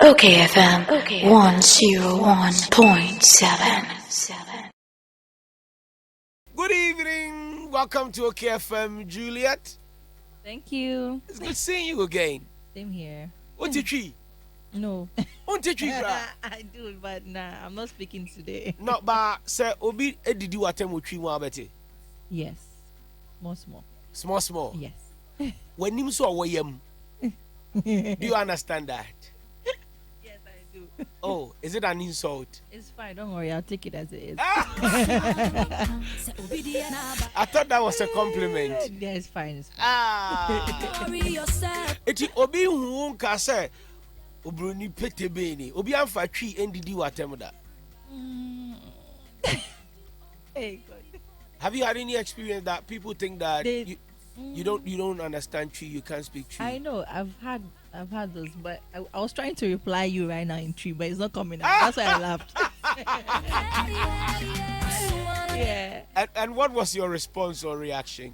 Okay, FM 101.7. Good evening. Welcome to OKFM, Juliet. Thank you. It's good seeing you again. Same here. What's your tree? No. What's your tree, bra? I do, but nah, I'm not speaking today. No, but sir, Obi, did you attend with tree one better? Yes. Small. Small. Yes. When you saw Wayam, do you understand that? Yes, I do. Oh, is it an insult? It's fine. Don't worry. I'll take it as it is. I thought that was a compliment. Yeah, it's fine. It's fine. Eti Obi who can say, Obroni pete beni. Obi amfa tree ndidi watem da. Hey, God. Have you had any experience that people think that you don't understand tree, you can't speak tree? I know. I've had those, but I was trying to reply you right now in tree, but it's not coming out. That's why I laughed. Yeah. And what was your response or reaction?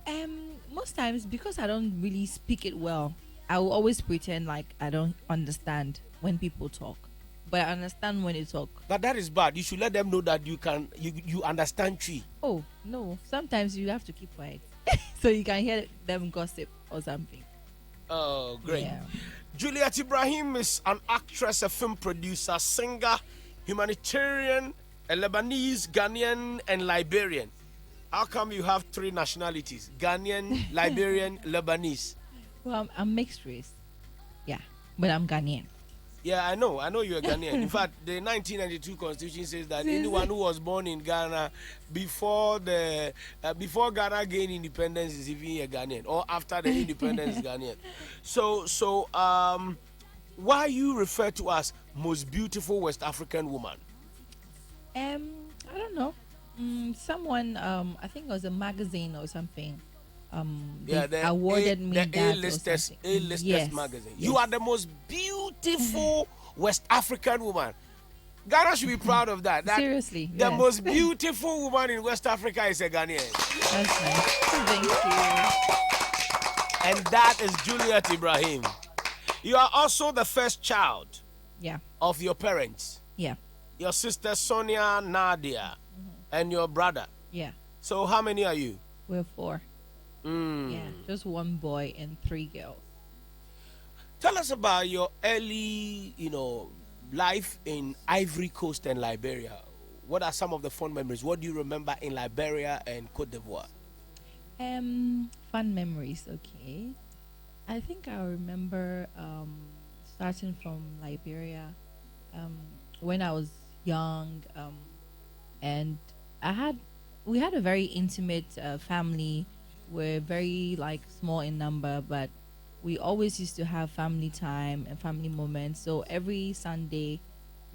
Most times, because I don't really speak it well, I will always pretend like I don't understand when people talk, but I understand when they talk. But that is bad. You should let them know that you understand tree. Oh no! Sometimes you have to keep quiet, so you can hear them gossip or something. Oh, great. Yeah. Juliet Ibrahim is an actress, a film producer, singer, humanitarian, a Lebanese, Ghanaian, and Liberian. How come you have three nationalities? Ghanaian, Liberian, Lebanese. Well, I'm mixed race. Yeah, but I'm Ghanaian. Yeah, I know you're Ghanaian. In fact, the 1992 constitution says that anyone who was born in Ghana before Ghana gained independence is even a Ghanaian, or after the independence is Ghanaian. So why you refer to as most beautiful West African woman? I don't know. Someone, I think it was a magazine or something. They awarded me the that A-listers Yes. magazine. Yes. You are the most beautiful West African woman. Ghana should be proud of that. Seriously, The yes. most beautiful woman in West Africa is a Ghanaian. That's nice. Thank you. And that is Juliet Ibrahim. You are also the first child Yeah. of your parents, Yeah. your sister Sonia Nadia, and your brother. Yeah. So how many are you? We're 4. Yeah. Just 1 boy and 3 girls. Tell us about your early, life in Ivory Coast and Liberia. What are some of the fond memories? What do you remember in Liberia and Cote d'Ivoire? Fun memories. Okay. I think I remember starting from Liberia when I was young, and we had a very intimate family. We're very small in number, but we always used to have family time and family moments. So every Sunday,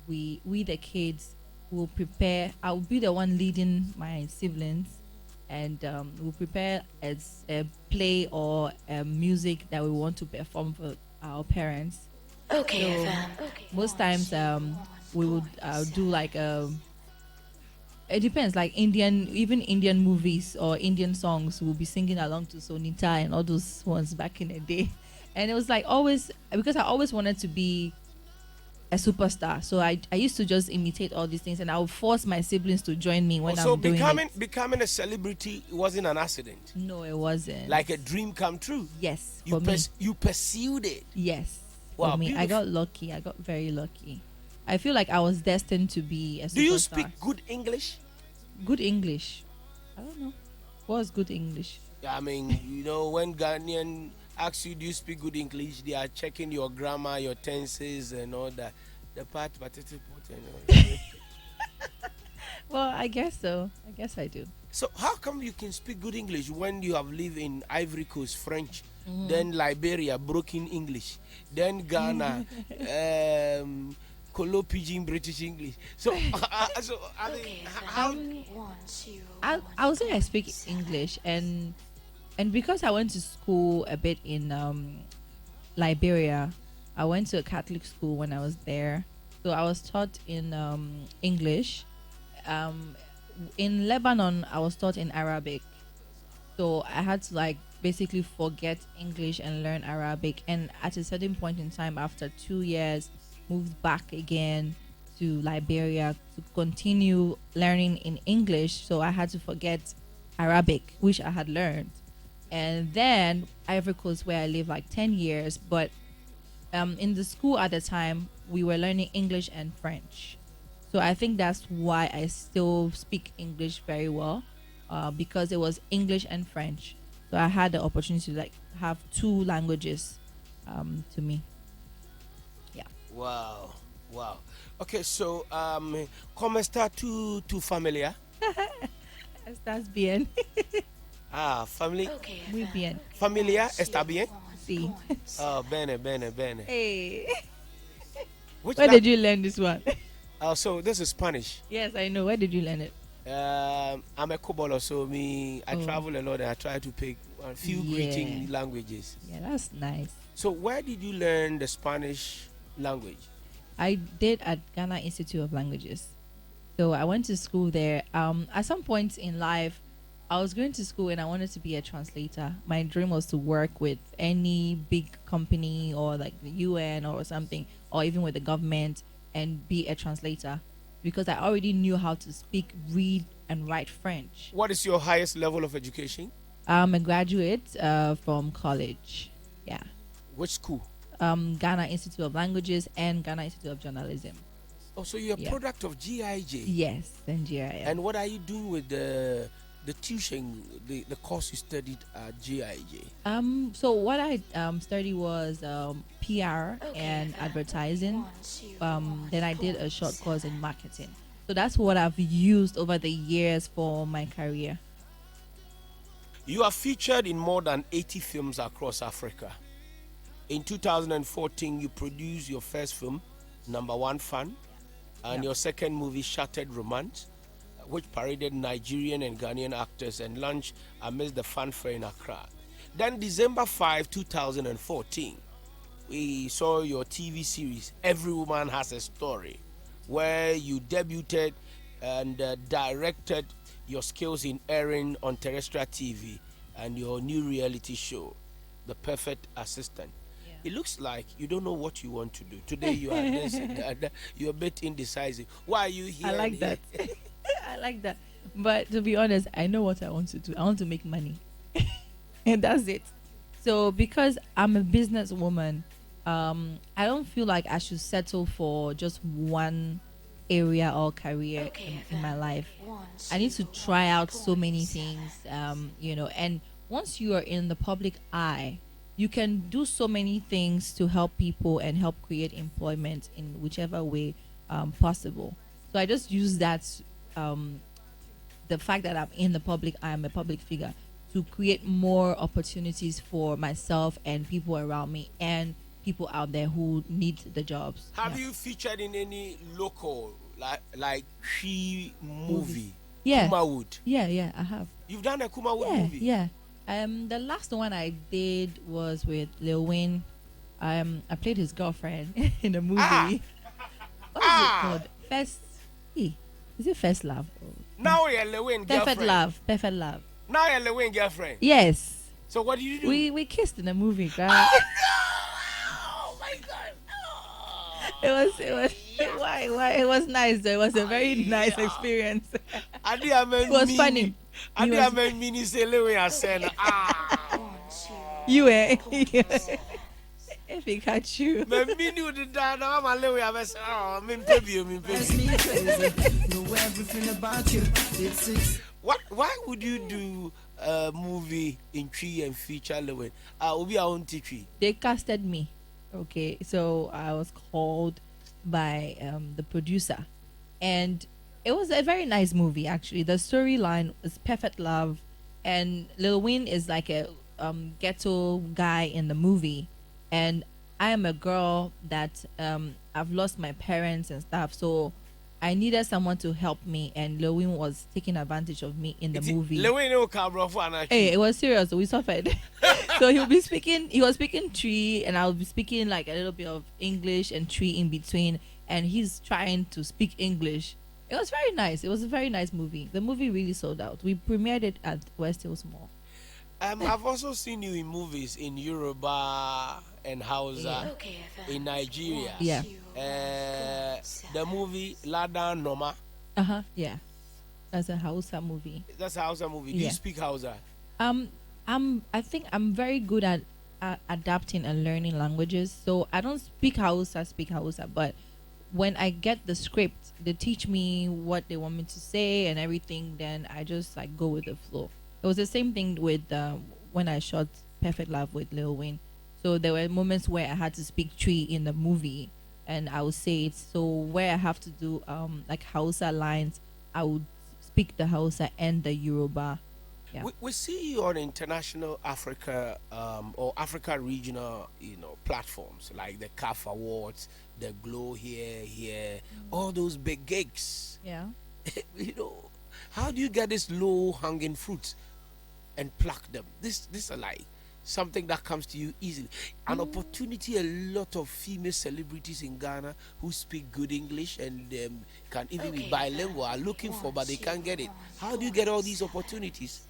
we the kids will prepare. I'll be the one leading my siblings, and we'll prepare as a play or music that we want to perform for our parents. Okay, So FM. most times we would do it depends, like even Indian movies or Indian songs. We'll be singing along to Sonita and all those ones back in the day. And it was always, because I always wanted to be a superstar, so I used to just imitate all these things, and I would force my siblings to join me when So I'm doing it. becoming a celebrity wasn't an accident. No, it wasn't. Like a dream come true. Yes, You for me. you pursued it. Yes, Wow, for me. I beautiful. got lucky. I got very lucky. I feel like I was destined to be a superstar. Do you speak good English? Good English? I don't know. What's good English? Yeah, I mean, when Ghanaian ask you, do you speak good English? They are checking your grammar, your tenses, and all that. The part, Well, I guess so. I guess I do. So how come you can speak good English when you have lived in Ivory Coast, French, then Liberia, broken English, then Ghana, Colo Pidgin, British English? So, I mean, how? I would say I speak English, and because I went to school a bit in Liberia, I went to a Catholic school when I was there, so I was taught in English. In Lebanon, I was taught in Arabic, so I had to basically forget English and learn Arabic. And at a certain point in time, after 2 years, moved back again to Liberia to continue learning in English. So I had to forget Arabic, which I had learned. And then Ivory Coast, where I lived like 10 years, but in the school at the time, we were learning English and French. So I think that's why I still speak English very well, because it was English and French. So I had the opportunity to like have two languages to me. Yeah. Wow. Wow. Okay, so ¿cómo está tu familia? Estás bien. Ah, family. Okay, Muy FM. bien. Familia está bien? Sí. Oh, bene, bene, bene. Hey. Which Where la- did you learn this one? So this is Spanish. Yes, I know. Where did you learn it? I'm a Kobolo, so I Oh. travel a lot and I try to pick a few Yeah. greeting languages. Yeah, that's nice. So where did you learn the Spanish language? I did at Ghana Institute of Languages. So I went to school there. At some point in life, I was going to school and I wanted to be a translator. My dream was to work with any big company or like the UN or something, or even with the government and be a translator because I already knew how to speak, read, and write French. What is your highest level of education? I'm a graduate from college. Yeah. Which school? Ghana Institute of Languages and Ghana Institute of Journalism. Oh, so you're a Yeah. product of GIJ. Yes, Nigeria. And what are you doing with the tuition, the course you studied at GIJ? So what I studied was PR and FM. advertising. 1, 2, Then I did a short course in marketing. So that's what I've used over the years for my career. You are featured in more than 80 films across Africa. In 2014, you produced your first film, Number One Fan, and Yeah. your second movie, Shattered Romance, which paraded Nigerian and Ghanaian actors and launched amidst the fanfare in Accra. Then December 5, 2014, we saw your TV series, Every Woman Has a Story, where you debuted and directed your skills in airing on terrestrial TV and your new reality show, The Perfect Assistant. It looks like you don't know what you want to do. Today you are this, you're a bit indecisive. Why are you here? I like that. I like that. But to be honest, I know what I want to do. I want to make money. And that's it. So because I'm a businesswoman, I don't feel like I should settle for just one area or career Okay, in my FM. life. 1, I need to 2, try out so many 7. things, and once you are in the public eye, you can do so many things to help people and help create employment in whichever way possible. So I just use that, the fact that I'm in the public eye, I'm a public figure, to create more opportunities for myself and people around me and people out there who need the jobs. Have Yeah. you featured in any local like Cree movie? Yeah. Kumawood. Yeah, I have. You've done a Kumawood Yeah, movie. yeah. The last one I did was with Lil Wayne. I played his girlfriend in a movie. Ah! What is Ah! it called? Is it First Love? Now you're Lewin girlfriend. Perfect Love. Perfect Love. Now you're Lewin girlfriend. Yes. So what did you do? We kissed in a movie, girl. Oh my God! No. It was why it was nice though. It was a very nice experience. It was funny. I He did was- a mini say Lewin I said 1, 2, You eh? 7. If he catch you. me mini would die now I'm a Lewin I said oh me baby. Know everything about you. It's Why would you do a movie in tree and feature Lewin? Will be our own tree. They casted me. Okay, so I was called by the producer, and it was a very nice movie. Actually, the storyline is perfect love, and Lil Wayne is like a ghetto guy in the movie, and I am a girl that I've lost my parents and stuff, so I needed someone to help me, and Lil Wayne was taking advantage of me in the movie. Lewin no cabro for an Hey, it was serious. We suffered. So he was speaking Tree, and I'll be speaking like a little bit of English and Tree in between. And he's trying to speak English. It was very nice. It was a very nice movie. The movie really sold out. We premiered it at West Hills Mall. I've also seen you in movies in Yoruba and Hausa Okay, FM. in Nigeria. 1, Yeah. 2, The movie Lada Noma. Yeah. That's a Hausa movie. That's a Hausa movie. Do you Yeah. speak Hausa? Um, I think I'm very good at adapting and learning languages. So I don't speak Hausa, but when I get the script, they teach me what they want me to say and everything. Then I just like go with the flow. It was the same thing with when I shot Perfect Love with Lil Wayne. So there were moments where I had to speak Tree in the movie, and I would say it. So where I have to do like Hausa lines, I would speak the Hausa and the Yoruba. Yeah. We see you on international Africa or Africa regional, platforms like the CAF Awards, the Glow here, all those big gigs. Yeah. you know, how do you get this low hanging fruits and pluck them? This are like something that comes to you easily. An opportunity a lot of female celebrities in Ghana who speak good English and can even be bilingual are looking for, but they can't get it. How do you get all these opportunities?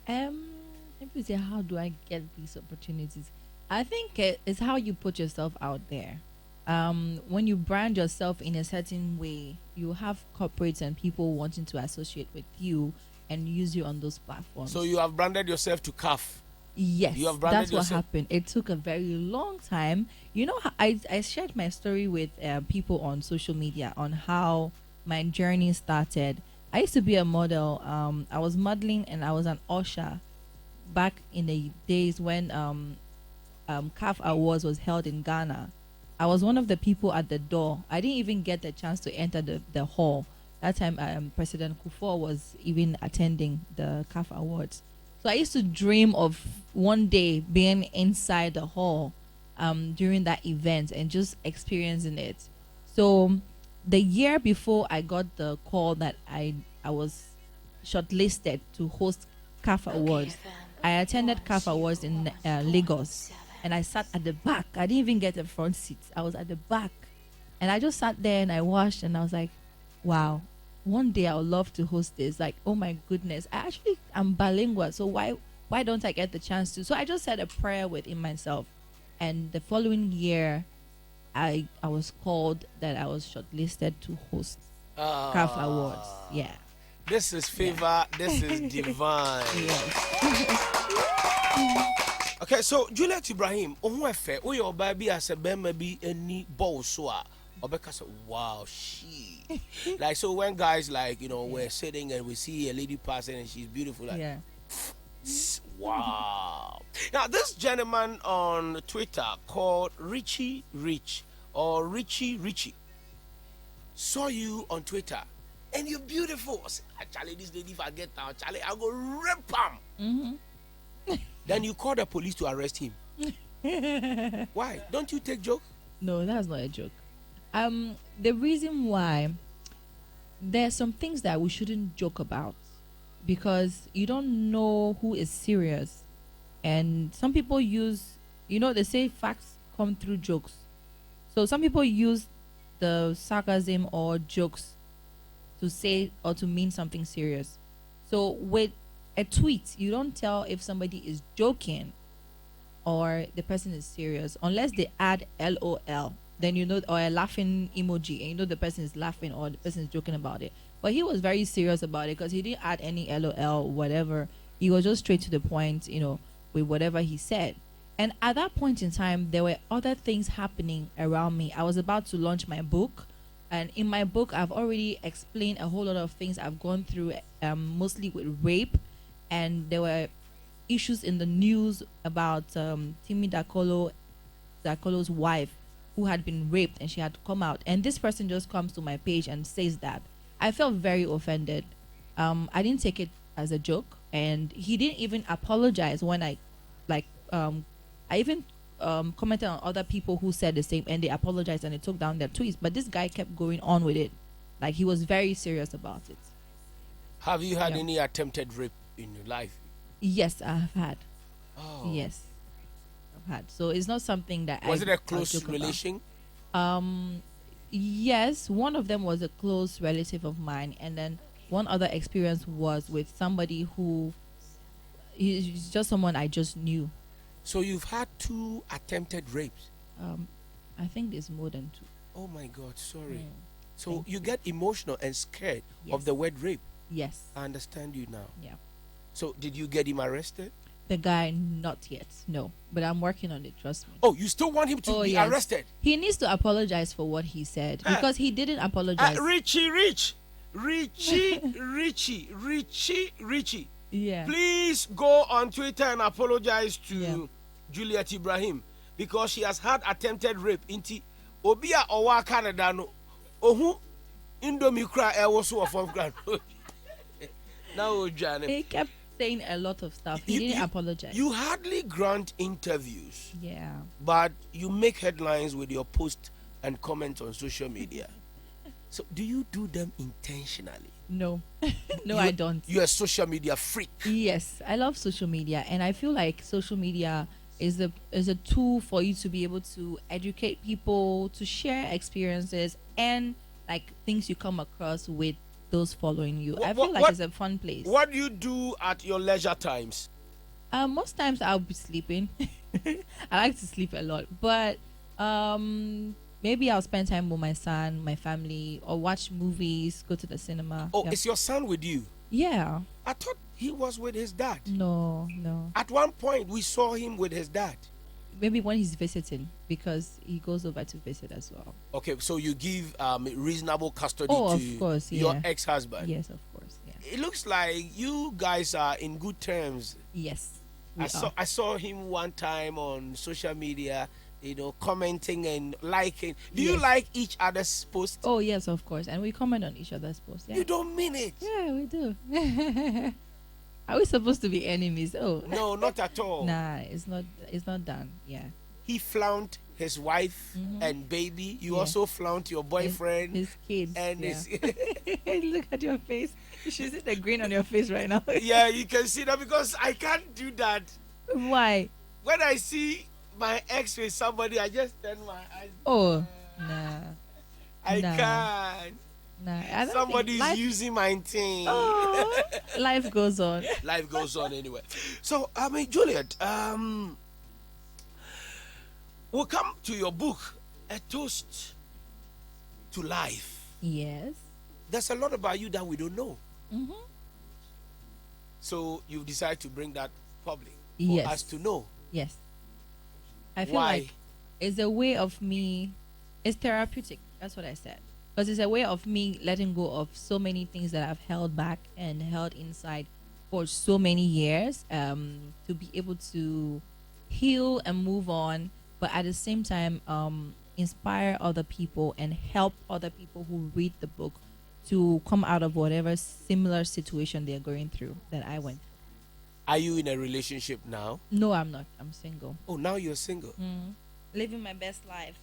If you say how do I get these opportunities, I think it's how you put yourself out there. When you brand yourself in a certain way, you have corporates and people wanting to associate with you and use you on those platforms. So you have branded yourself to CAF. Yes, You have branded that's what yourself. happened. It took a very long time. I shared my story with people on social media on how my journey started. I used to be a model. I was modeling and I was an usher back in the days when CAF Awards was held in Ghana. I was one of the people at the door. I didn't even get the chance to enter the hall. That time, President Kufuor was even attending the CAF Awards. So I used to dream of one day being inside the hall during that event and just experiencing it. So the year before I got the call that I was shortlisted to host CAF Awards, I attended CAF Awards in Lagos, and I sat at the back. I didn't even get the front seat. I was at the back, and I just sat there and I watched, and I was like, wow, one day I would love to host this. Like, oh my goodness, I'm bilingual, so why don't I get the chance to? So I just said a prayer within myself, and the following year, I was called that I was shortlisted to host CAF Awards. Yeah. This is favor. This is divine. Okay, so Juliet Ibrahim, your baby as a baby any ball so Obeka said, wow, she like so when guys like we're sitting and we see a lady passing and she's beautiful like wow. Now this gentleman on Twitter called Richie Rich or Richie saw you on Twitter and you're beautiful. I said, Charlie, this lady if I get down, Charlie, I'll go rip him. Then you call the police to arrest him. Why? Don't you take joke? No, that's not a joke. The reason why there's some things that we shouldn't joke about because you don't know who is serious, and some people use, they say facts come through jokes. So some people use the sarcasm or jokes to say or to mean something serious. So with a tweet, you don't tell if somebody is joking or the person is serious unless they add LOL. Then or a laughing emoji, and the person is laughing or the person is joking about it. But he was very serious about it because he didn't add any LOL, whatever. He was just straight to the point, with whatever he said. And at that point in time, there were other things happening around me. I was about to launch my book. And in my book, I've already explained a whole lot of things I've gone through, mostly with rape. And there were issues in the news about Timi Dakolo's wife who had been raped and she had to come out. And this person just comes to my page and says that. I felt very offended. I didn't take it as a joke. And he didn't even apologize when I even commented on other people who said the same and they apologized and they took down their tweets. But this guy kept going on with it. Like, he was very serious about it. Have you had any attempted rape in your life? Yes, I have had. Oh. Yes, I've had. So it's not something that was it a close relation? Yes, one of them was a close relative of mine, and then one other experience was with somebody who is just someone I just knew. So you've had 2 attempted rapes? I think there's more than 2. Oh my God, sorry. Mm. So Thank you get emotional and scared Yes. of the word rape. Yes. I understand you now. Yeah. So did you get him arrested? The guy, not yet. No. But I'm working on it, trust me. Oh, you still want him to be yes. arrested? He needs to apologize for what he said because he didn't apologize. Richie. Yeah. Please go on Twitter and apologize to Yeah. Juliet Ibrahim because she has had attempted rape. Inti Obia Owa Canada no Ohu Indomie cry so of ground. Now Johnny. He kept saying a lot of stuff. He didn't apologize. You hardly grant interviews. Yeah. But you make headlines with your post and comment on social media. So do you do them intentionally? No. No, I don't. You're a social media freak. Yes, I love social media, and I feel like social media is a tool for you to be able to educate people, to share experiences, and like things you come across with those following you. I feel like it's a fun place. What do you do at your leisure times? Most times I'll be sleeping. I like to sleep a lot, but maybe I'll spend time with my son, my family, or watch movies, go to the cinema. Oh, is your son with you? Yeah. I thought he was with his dad. No. At one point, we saw him with his dad. Maybe when he's visiting, because he goes over to visit as well. Okay, so you give reasonable custody Oh, to of course, your ex-husband. Yes, of course, yeah. It looks like you guys are in good terms. Yes, I saw him one time on social media, commenting and liking. Do you like each other's posts? Oh, yes, of course. And we comment on each other's posts. Yeah. You don't mean it. Yeah, we do. Are we supposed to be enemies? Oh. No, not at all. Nah, it's not done. Yeah. He flaunt his wife and baby. You also flaunt your boyfriend. His kids. And his Look at your face. You should see the grin on your face right now. Yeah, you can see that because I can't do that. Why? When I see my ex with somebody, I just turn my eyes. Oh, nah. I can't. Nah, somebody's using my thing. Oh, life goes on. Life goes on anyway. So, Juliet, we'll come to your book, A Toast to Life. Yes. There's a lot about you that we don't know. Mm-hmm. So, you've decided to bring that public for us to know. Yes. I feel Why? like it's a way of me, it's therapeutic. That's what I said. Because it's a way of me letting go of so many things that I've held back and held inside for so many years, to be able to heal and move on, but at the same time inspire other people and help other people who read the book to come out of whatever similar situation they're going through that I went through. Are you in a relationship now? No, I'm not. I'm single. Oh, now you're single. Living my best life.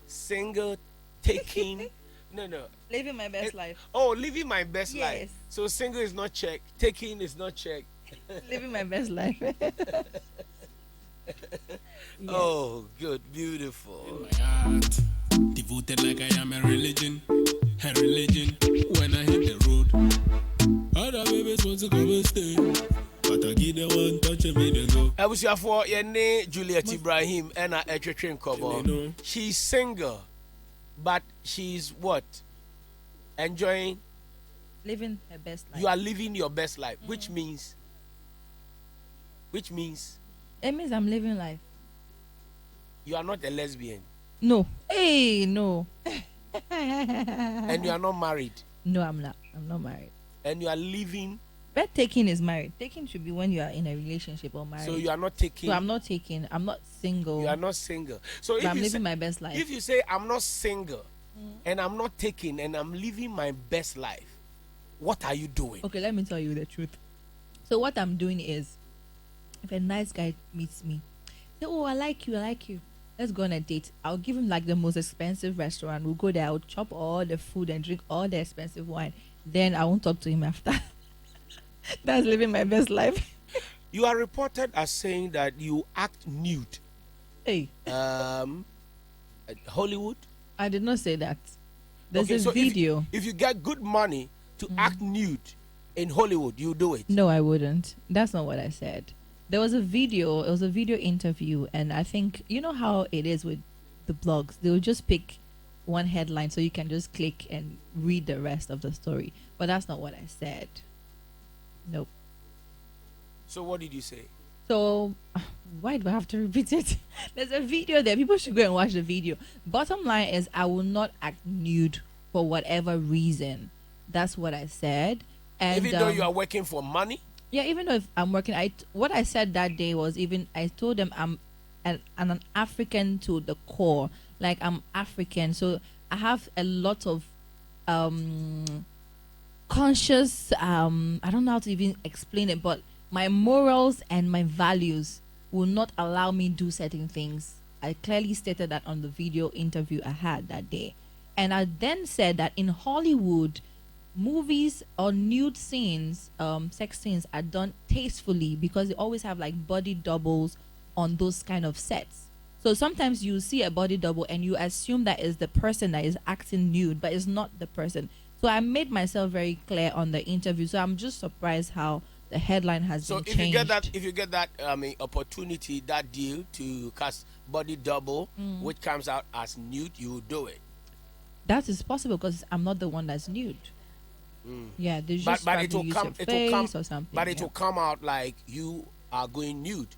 Single, taking. No. Living my best life. Oh, living my best life. Yes. So single is not check. Taking is not check. Living my best life. Oh, good. Beautiful. My heart, devoted like I am a religion. A religion. When I hit the road, other babies want to come and stay. But I give them one touch and make them go. I was here for your name, Juliet Ibrahim, and a train cover. She's single, but she's what? Enjoying? Living her best life. You are living your best life, which means? Which means? It means I'm living life. You are not a lesbian. No. Hey, no. And you are not married. No, I'm not. I'm not married. And you are living. But taking is married. Taking should be when you are in a relationship or married. So you are not taking. So I'm not taking. I'm not single. You are not single. So if I'm you living my best life. If you say I'm not single, and I'm not taking, and I'm living my best life, what are you doing? Okay, let me tell you the truth. So what I'm doing is, if a nice guy meets me, say, "Oh, I like you. Let's go on a date." I'll give him like the most expensive restaurant. We'll go there. I'll chop all the food and drink all the expensive wine. Then I won't talk to him after. That's living my best life. You are reported as saying that you act nude. Hey. Hollywood? I did not say that. There's a so video. If you get good money to act nude in Hollywood, you do it. No, I wouldn't. That's not what I said. There was a video. It was a video interview, and I think you know how it is with the blogs. They will just pick one headline so you can just click and read the rest of the story. But that's not what I said. Nope. So what did you say? So why do I have to repeat it? There's a video there. People should go and watch the video. Bottom line is I will not act nude for whatever reason. That's what I said. And Even though you are working for money? yeah, even though if I'm working, what I said that day was I told them I'm an African to the core. Like I'm African, so I have a lot of conscious I don't know how to even explain it, but my morals and my values will not allow me do certain things. I clearly stated that on the video interview I had that day. And I then said that in Hollywood, movies or nude scenes, sex scenes are done tastefully because they always have like body doubles on those kind of sets. So sometimes you see a body double and you assume that is the person that is acting nude, but it's not the person. So I made myself very clear on the interview. So I'm just surprised how the headline has been changed. So if you get that opportunity, that deal to cast body double, which comes out as nude, you will do it. That is possible because I'm not the one that's nude. Yeah, they just but it will use come, your it will come, face or something. but it will come out like you are going nude,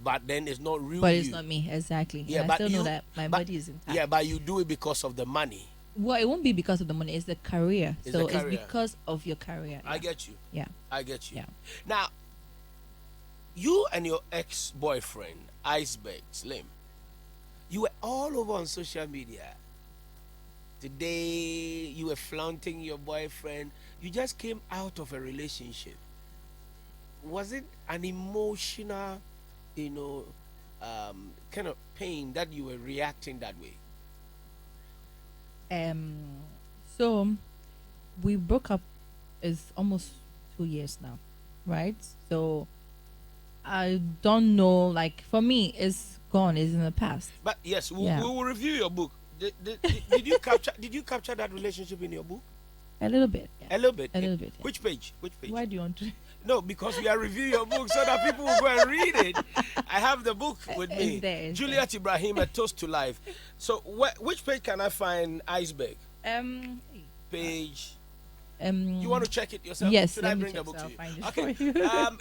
but then it's not real. But it's you. not me exactly. Yeah, And I still know that my body is intact. Yeah, but you do it because of the money. Well, it won't be because of the money. It's the career. It's so the career. it's because of your career. I get you. Yeah. I get you. Yeah. Now, you and your ex-boyfriend, Iceberg Slim, you were all over on social media. Today, you were flaunting your boyfriend. You just came out of a relationship. Was it an emotional, kind of pain that you were reacting that way? So we broke up. It's almost 2 years now, right? So I don't know. Like for me, it's gone. It's in the past. But yes, we Yeah. will review your book. Did you capture? Did you capture that relationship in your book? A little bit. Yeah. A little bit. A little bit. Yeah. Which page? Which page? Why do you want to? No, because we are reviewing your book so that people will go and read it. I have the book with me. It's there, it's Juliet Ibrahim, A Toast to Life. So, which page can I find Iceberg? Page. You want to check it yourself? Yes. Should let I me bring the check, book so to I'll you? find it Okay. for you.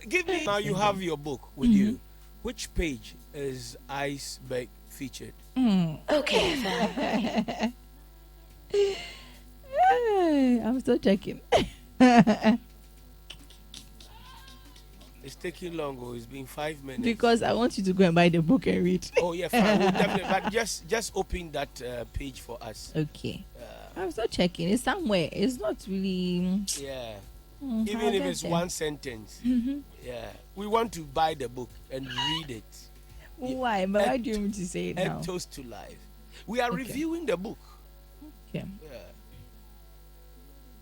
Give me. Now you have your book with you. Which page is Iceberg featured? Okay. I'm still checking. It's taking long. Oh, it's been 5 minutes. Because I want you to go and buy the book and read. Oh yeah, fine. We'll definitely. But just open that page for us. Okay. I'm still checking. It's somewhere. It's not really. Yeah. I'll Even if get it's there. one sentence. Yeah. We want to buy the book and read it. Why? But why do you want me to say it now? A Toast to Life. We are reviewing the book. Okay. Yeah.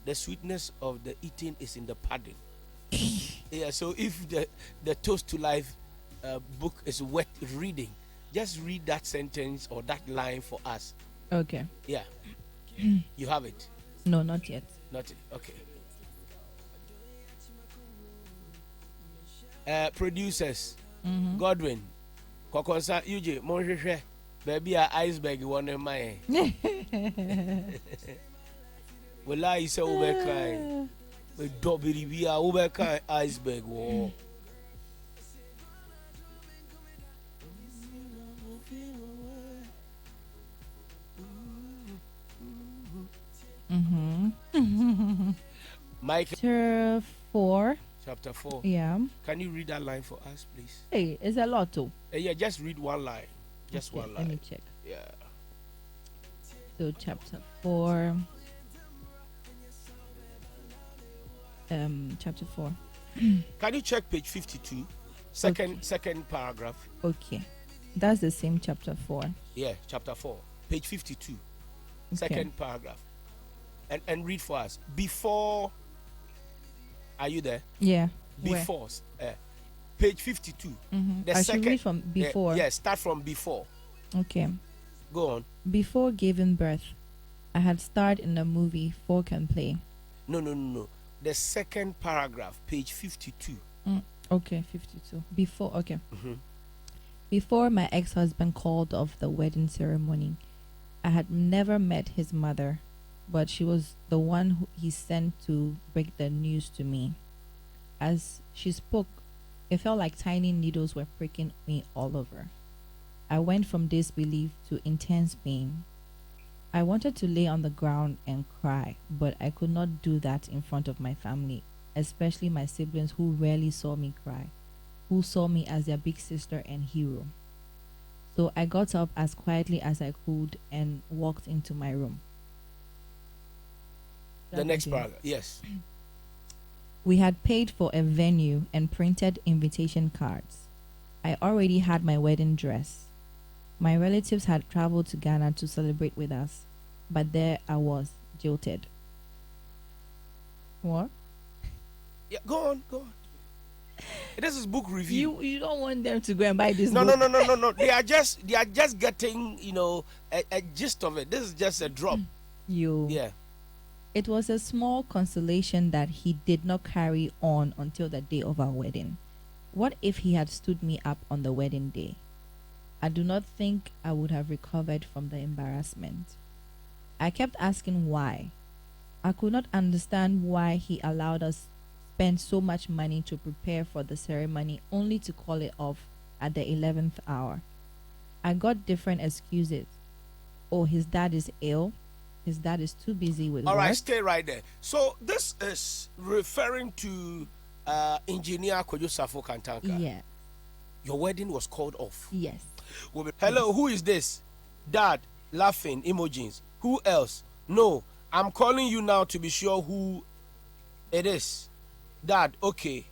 The sweetness of the eating is in the pudding. Yeah. So if the Toast to Life book is worth reading, just read that sentence or that line for us. Okay. Yeah. You have it. No, not yet. Not it. Okay. Producers, Godwin, Kokonsa, UJ, Monsheshe, baby, Iceberg, one of my. Well, I say overkind. With Dobby, we are overkind Iceberg. Whoa. Mike, Chapter 4. chapter 4. Yeah. Can you read that line for us, please? Hey, it's a lot too. Yeah, just read one line. Just Okay, one let me line. check. Yeah. So chapter 4. Chapter 4. Can you check page 52? Second paragraph. Okay. That's the same chapter 4. Yeah, chapter 4. Page 52. Okay. Second paragraph. And read for us. Before. Are you there? Yeah. Before. Page 52. The I second. should read from before. Yeah, start from before. Okay. Go on. Before giving birth, I had starred in a movie Folk and Play. No. The second paragraph, page 52. Okay, 52. Before, okay. Before my ex-husband called off the wedding ceremony, I had never met his mother, but she was the one who he sent to break the news to me. As she spoke, it felt like tiny needles were pricking me all over. I went from disbelief to intense pain. I wanted to lay on the ground and cry, but I could not do that in front of my family, especially my siblings who rarely saw me cry, who saw me as their big sister and hero. So I got up as quietly as I could and walked into my room. The next paragraph, yes. We had paid for a venue and printed invitation cards. I already had my wedding dress. My relatives had traveled to Ghana to celebrate with us, but there I was, jilted. What? Yeah, go on, go on. This is book review. You don't want them to go and buy this No, book. no. They are just getting, a gist of it. This is just a drop. Yeah. It was a small consolation that he did not carry on until the day of our wedding. What if he had stood me up on the wedding day? I do not think I would have recovered from the embarrassment. I kept asking why. I could not understand why he allowed us spend so much money to prepare for the ceremony only to call it off at the 11th hour. I got different excuses. Oh, his dad is ill. His dad is too busy with All work. right, stay right there. So this is referring to engineer Kojo Safo Kantanka. Yeah. Your wedding was called off. Yes. Hello, who is this? Dad, laughing emojis. Who else? No, I'm calling you now to be sure who it is. Dad, okay.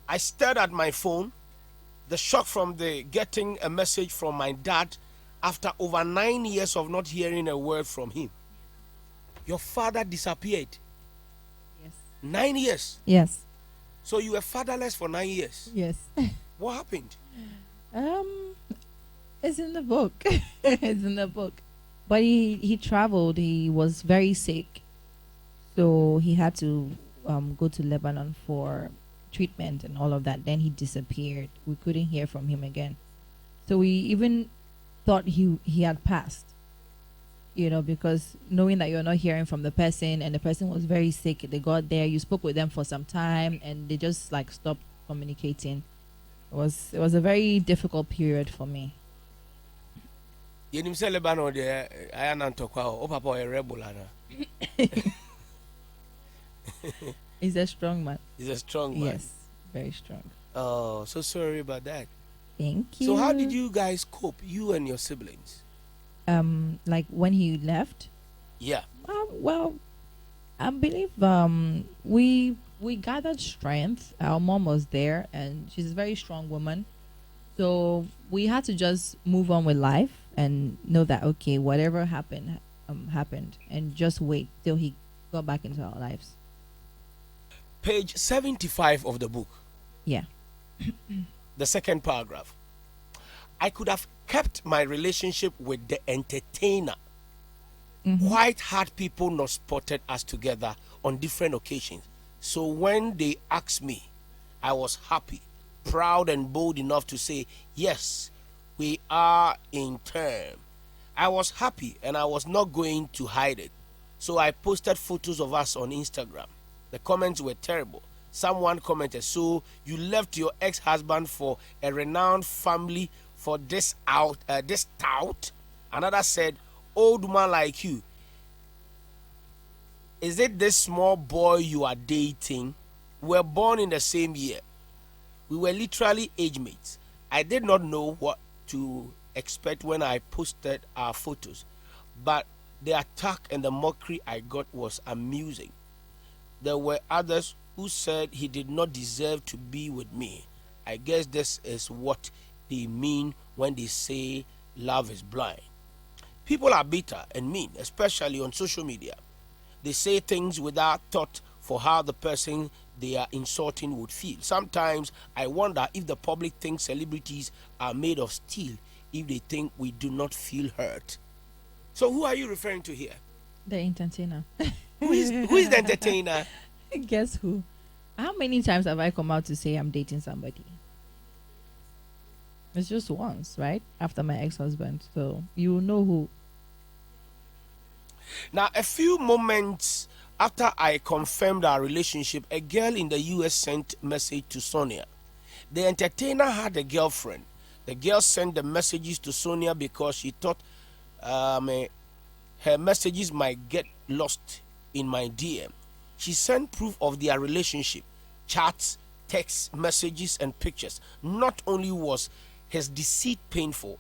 I stared at my phone. The shock from the getting a message from my dad after over 9 years of not hearing a word from him. Your father disappeared. Yes. 9 years. Yes. So you were fatherless for 9 years. Yes. What happened? It's in the book. It's in the book. But he traveled. He was very sick, so he had to go to Lebanon for treatment and all of that. Then he disappeared. We couldn't hear from him again. So we even thought he had passed. Because knowing that you're not hearing from the person and the person was very sick, they got there, you spoke with them for some time, and they just like stopped communicating. It was a very difficult period for me. You say Lebanon there, I am not talking about papa a rebel. He's a strong man. He's a strong man. Yes, very strong. Oh, so sorry about that. Thank you. So how did you guys cope, you and your siblings? Like when he left? Yeah. Well, I believe we gathered strength. Our mom was there, and she's a very strong woman. So we had to just move on with life and know that okay, whatever happened, happened, and just wait till he got back into our lives. Page 75 of the book. Yeah. The second paragraph. I could have kept my relationship with the entertainer. White hard people not spotted us together on different occasions. So when they asked me, I was happy, proud and bold enough to say, yes, we are in term. I was happy and I was not going to hide it. So I posted photos of us on Instagram. The comments were terrible. Someone commented, so you left your ex-husband for a renowned family for this tout? Another said, old man like you. Is it this small boy you are dating? We were born in the same year. We were literally age mates. I did not know what to expect when I posted our photos, but the attack and the mockery I got was amusing. There were others who said he did not deserve to be with me. I guess this is what they mean when they say love is blind. People are bitter and mean, especially on social media. They say things without thought for how the person they are insulting would feel. Sometimes I wonder if the public thinks celebrities are made of steel, if they think we do not feel hurt. So who are you referring to here? The entertainer. Who is the entertainer? Guess who? How many times have I come out to say I'm dating somebody? It's just once, right? After my ex-husband. So you will know who. Now, a few moments after I confirmed our relationship, a girl in the US sent message to Sonia. The entertainer had a girlfriend. The girl sent the messages to Sonia because she thought her messages might get lost in my DM. She sent proof of their relationship, chats, text messages, and pictures. Not only was his deceit painful,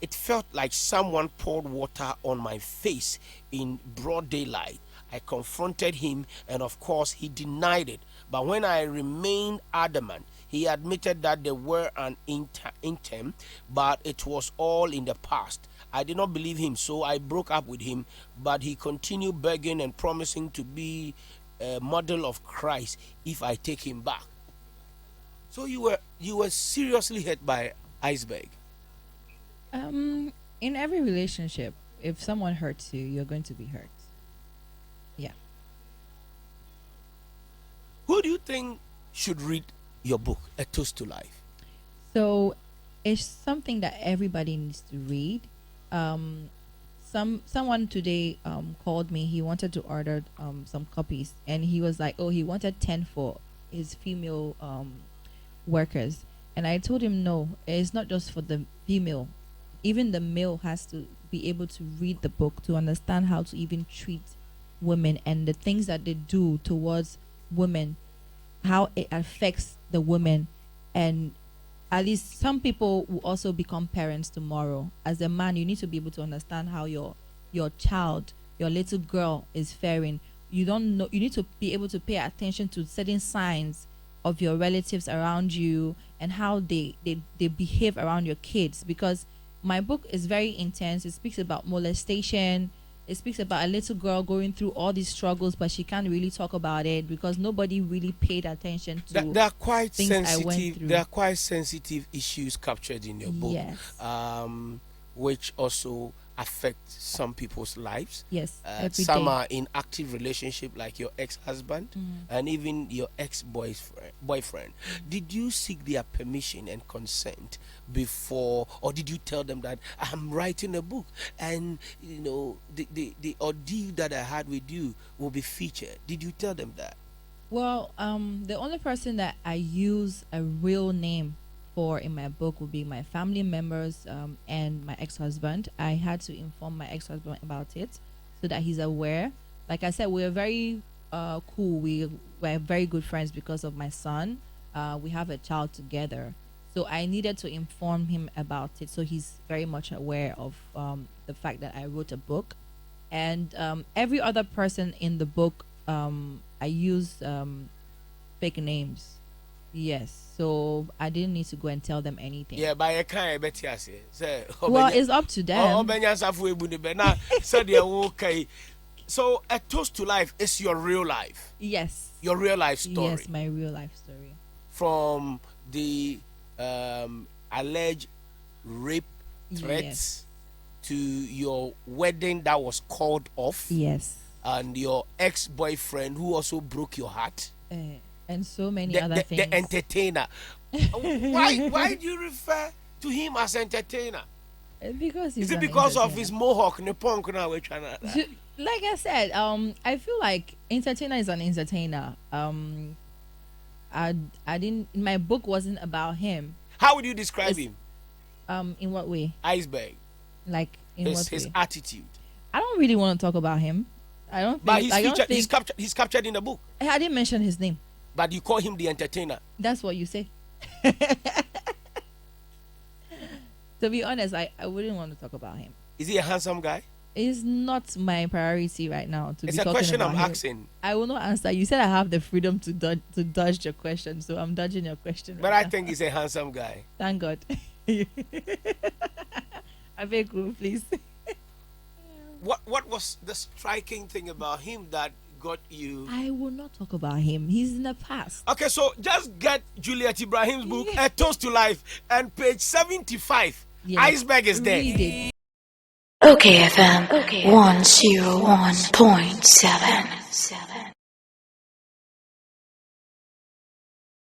it felt like someone poured water on my face in broad daylight. I confronted him, and of course, he denied it. But when I remained adamant, he admitted that they were an intent, but it was all in the past. I did not believe him, so I broke up with him. But he continued begging and promising to be a model of Christ if I take him back. So you were seriously hurt by Iceberg. In every relationship, if someone hurts you, you're going to be hurt. Yeah. Who do you think should read your book, A Toast to Life? So it's something that everybody needs to read. Someone today called me. He wanted to order some copies, and he was like, oh, he wanted 10 for his female workers. And I told him, no, it's not just for the female. Even the male has to be able to read the book to understand how to even treat women and the things that they do towards women, how it affects the women. And at least some people will also become parents tomorrow. As a man, you need to be able to understand how your child, your little girl is faring. You don't know, you need to be able to pay attention to certain signs of your relatives around you and how they behave around your kids, because my book is very intense. It speaks about molestation. It speaks about a little girl going through all these struggles, but she can't really talk about it because nobody really paid attention to there are quite things sensitive. I went through. There are quite sensitive issues captured in your book, Yes. which also affect some people's lives. Yes. Some are in active relationship, like your ex-husband, and even your ex-boyfriend. Did you seek their permission and consent before, or did you tell them that I'm writing a book and the ordeal that I had with you will be featured? Did you tell them that? Well, the only person that I use a real name for in my book would be my family members and my ex-husband. I had to inform my ex-husband about it so that he's aware. Like I said, we're very cool. We're very good friends because of my son. We have a child together. So I needed to inform him about it so he's very much aware of the fact that I wrote a book. And every other person in the book, I used fake names. Yes, so I didn't need to go and tell them anything. Yeah, by a kind bet yes. Well, it's up to them. So A Toast to Life is your real life. Yes. Your real life story. Yes, my real life story. From the alleged rape threats to your wedding that was called off. Yes. And your ex-boyfriend who also broke your heart. And so many other things. The entertainer. Why do you refer to him as entertainer? Because he's is it because of his mohawk? Like I said, I feel like entertainer is an entertainer. I didn't. My book wasn't about him. How would you describe him? In what way? Iceberg. Like in what way? His attitude. I don't really want to talk about him. I don't. But think, he's captured in the book. I didn't mention his name. But you call him the entertainer. That's what you say. To be honest, I wouldn't want to talk about him. Is he a handsome guy? It's not my priority right now to it's be talking about him. It's a question I'm asking. I will not answer. You said I have the freedom to dodge your question, so I'm dodging your question. But I think he's a handsome guy. Thank God. Abeiku, please. What was the striking thing about him that got you? I will not talk about him. He's in the past. Okay, so just get Juliet Ibrahim's book, A Toast to Life, and page 75. Yes. Iceberg is there. Read it. Okay, FM 101.7.